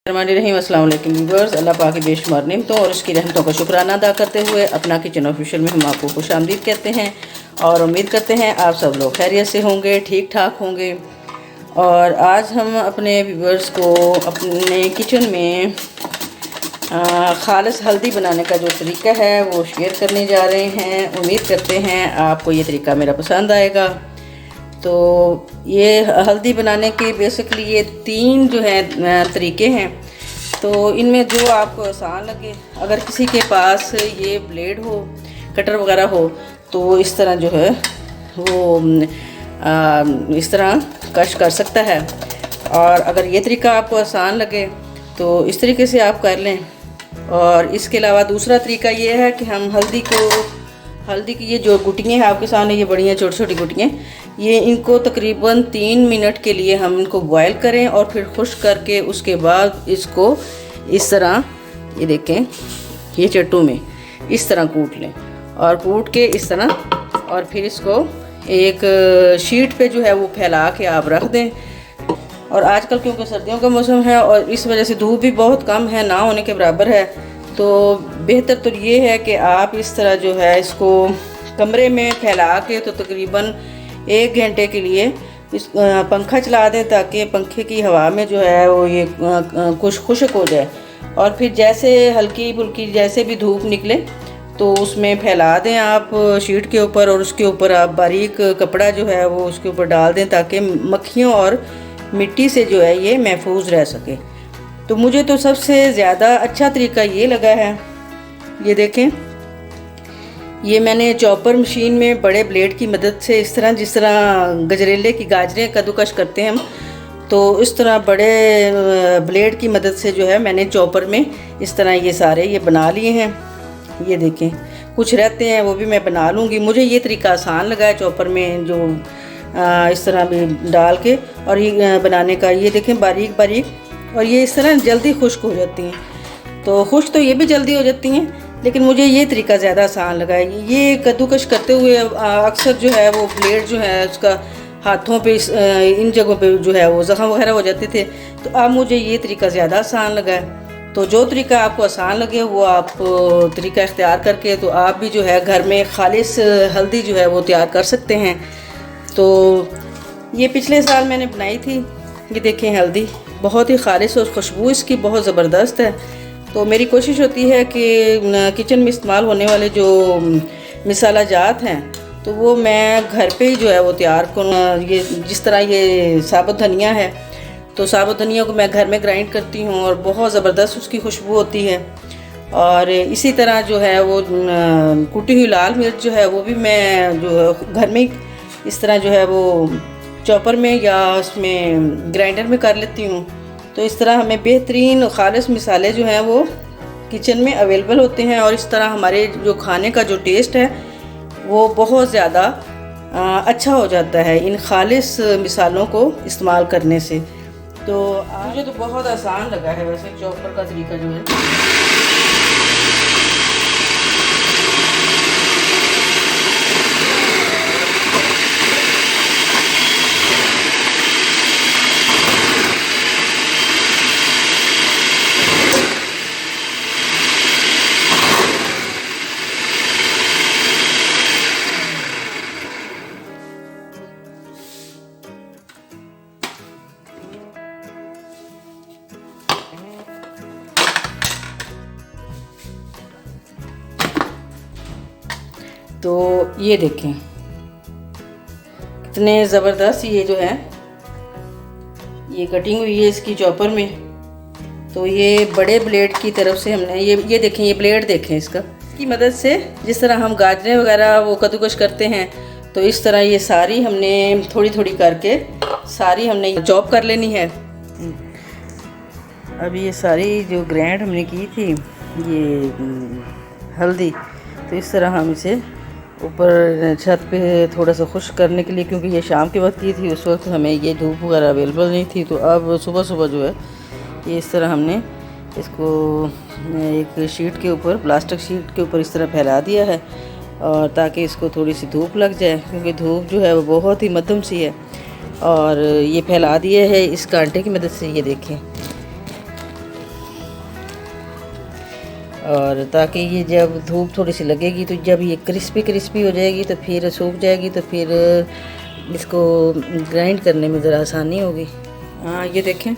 रहीम अस्सलाम वालेकुम व्यूअर्स। अल्लाह पाक की बेशुमार नेमतों और उसकी रहमतों का शुक्राना अदा करते हुए अपना किचन ऑफिशियल में हम आपको खुशामदीद कहते हैं और उम्मीद करते हैं आप सब लोग खैरियत से होंगे, ठीक ठाक होंगे। और आज हम अपने व्यूअर्स को अपने किचन में खालिस हल्दी बनाने का जो तरीका है वो शेयर करने जा रहे हैं। उम्मीद करते हैं आपको ये तरीका मेरा पसंद आएगा। तो ये हल्दी बनाने के बेसिकली ये 3 जो है तरीके हैं। तो इनमें जो आपको आसान लगे, अगर किसी के पास ये ब्लेड हो, कटर वगैरह हो, तो इस तरह जो है वो इस तरह कश कर सकता है। और अगर ये तरीका आपको आसान लगे तो इस तरीके से आप कर लें। और इसके अलावा दूसरा तरीका ये है कि हम हल्दी की ये जो गुटियाँ हैं आपके सामने, ये बड़ी हैं छोटी छोटी गुटियाँ, ये इनको तकरीबन 3 मिनट के लिए हम इनको बॉयल करें और फिर खुश्क करके उसके बाद इसको इस तरह, ये देखें, ये चट्टू में इस तरह कूट लें और कूट के इस तरह, और फिर इसको एक शीट पे जो है वो फैला के आप रख दें। और आजकल क्योंकि सर्दियों का मौसम है और इस वजह से धूप भी बहुत कम है, ना होने के बराबर है, तो बेहतर तो ये है कि आप इस तरह जो है इसको कमरे में फैला के तो तकरीबन 1 घंटे के लिए इस पंखा चला दें, ताकि पंखे की हवा में जो है वो ये खुश्क हो जाए। और फिर जैसे हल्की फुल्की जैसे भी धूप निकले तो उसमें फैला दें आप शीट के ऊपर, और उसके ऊपर आप बारीक कपड़ा जो है वो उसके ऊपर डाल दें, ताकि मक्खियों और मिट्टी से जो है ये महफूज रह सके। तो मुझे तो सबसे ज़्यादा अच्छा तरीका ये लगा है। ये देखें, ये मैंने चॉपर मशीन में बड़े ब्लेड की मदद से इस तरह, जिस तरह गजरेले की गाजरें कद्दूकश करते हैं हम, तो इस तरह बड़े ब्लेड की मदद से जो है मैंने चॉपर में इस तरह ये सारे ये बना लिए हैं। ये देखें, कुछ रहते हैं वो भी मैं बना लूँगी। मुझे ये तरीका आसान लगा है चॉपर में जो इस तरह भी डाल के और ये बनाने का। ये देखें बारीक बारीक, और ये इस तरह जल्दी खुश्क हो जाती हैं। तो खुश्क तो ये भी जल्दी हो जाती हैं, लेकिन मुझे ये तरीका ज़्यादा आसान लगा है। ये कद्दूकश करते हुए अक्सर जो है वो ब्लेड जो है उसका हाथों पे इन जगहों पे जो है वो ज़ख़म वगैरह हो जाते थे। तो अब मुझे ये तरीका ज़्यादा आसान लगा है। तो जो तरीका आपको आसान लगे वो आप तरीका इख्तियार करके तो आप भी जो है घर में खालिस हल्दी जो है वो तैयार कर सकते हैं। तो ये पिछले साल मैंने बनाई थी। ये देखें, हल्दी बहुत ही खालिस और खुशबू इसकी बहुत ज़बरदस्त है। तो मेरी कोशिश होती है कि किचन में इस्तेमाल होने वाले जो मसाला जात हैं तो वो मैं घर पे ही जो है वो तैयार करूँ। ये जिस तरह ये साबुत धनिया है, तो साबुत धनिया को मैं घर में ग्राइंड करती हूँ और बहुत ज़बरदस्त उसकी खुशबू होती है। और इसी तरह जो है वो कुटी हुई लाल मिर्च जो है वो भी मैं जो घर में इस तरह जो है वो चॉपर में या उसमें ग्राइंडर में कर लेती हूँ। तो इस तरह हमें बेहतरीन खालिस मसाले जो हैं वो किचन में अवेलेबल होते हैं, और इस तरह हमारे जो खाने का जो टेस्ट है वो बहुत ज़्यादा अच्छा हो जाता है इन खालिस मसालों को इस्तेमाल करने से। तो मुझे तो बहुत आसान लगा है वैसे चॉपर का तरीका जो है। तो ये देखें कितने ज़बरदस्त ये जो है ये कटिंग हुई है इसकी चॉपर में। तो ये बड़े ब्लेड की तरफ से हमने ये देखें, ये ब्लेड देखें इसकी मदद से जिस तरह हम गाजरें वगैरह वो कद्दूकश करते हैं, तो इस तरह ये सारी हमने थोड़ी थोड़ी करके सारी हमने चॉप कर लेनी है। अभी ये सारी जो ग्राइंड हमने की थी ये हल्दी, तो इस तरह हम इसे ऊपर छत पे थोड़ा सा खुश्क करने के लिए, क्योंकि ये शाम के वक्त की थी, उस वक्त हमें ये धूप वगैरह अवेलेबल नहीं थी, तो अब सुबह सुबह जो है ये इस तरह हमने इसको एक शीट के ऊपर, प्लास्टिक शीट के ऊपर इस तरह फैला दिया है, और ताकि इसको थोड़ी सी धूप लग जाए, क्योंकि धूप जो है वो बहुत ही मध्यम सी है। और ये फैला दिया है इस कांटे की मदद से। ये देखें, और ताकि ये जब धूप थोड़ी सी लगेगी तो जब ये क्रिस्पी क्रिस्पी हो जाएगी तो फिर सूख जाएगी, तो फिर इसको ग्राइंड करने में ज़रा आसानी होगी। हाँ ये देखें,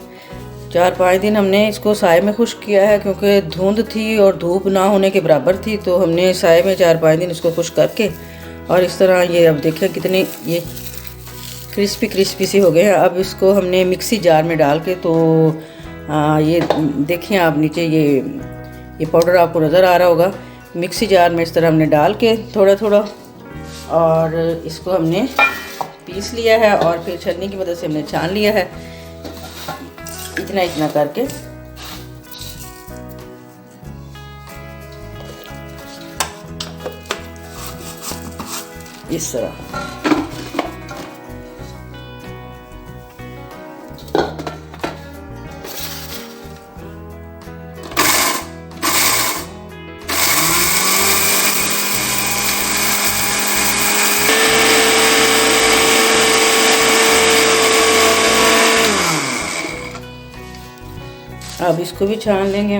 4-5 दिन हमने इसको साए में खुश्क किया है, क्योंकि धुंध थी और धूप ना होने के बराबर थी, तो हमने साए में 4-5 दिन इसको खुश्क करके, और इस तरह ये अब देखें कितने ये क्रिस्पी क्रिस्पी सी हो गए हैं। अब इसको हमने मिक्सी जार में डाल के, तो ये देखें आप नीचे ये पाउडर आपको नज़र आ रहा होगा, मिक्सी जार में इस तरह हमने डाल के थोड़ा थोड़ा, और इसको हमने पीस लिया है और फिर छन्नी की मदद से हमने छान लिया है, इतना इतना करके। इस तरह अब इसको भी छान लेंगे।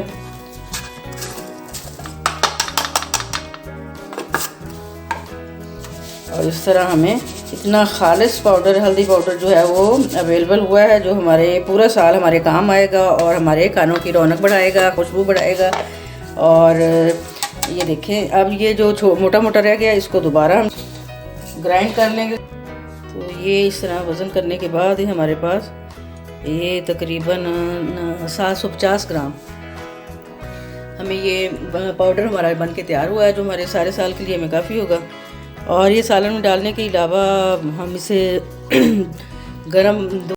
और इस तरह हमें इतना खालिस पाउडर, हल्दी पाउडर जो है वो अवेलेबल हुआ है, जो हमारे पूरा साल हमारे काम आएगा और हमारे खानों की रौनक बढ़ाएगा, खुशबू बढ़ाएगा। और ये देखें, अब ये जो मोटा मोटा रह गया इसको दोबारा हम ग्राइंड कर लेंगे। तो ये इस तरह वज़न करने के बाद ही हमारे पास ये तकरीबन 750 ग्राम हमें ये पाउडर हमारा बन के तैयार हुआ है, जो हमारे सारे साल के लिए हमें काफ़ी होगा। और ये सालन में डालने के अलावा हम इसे गरम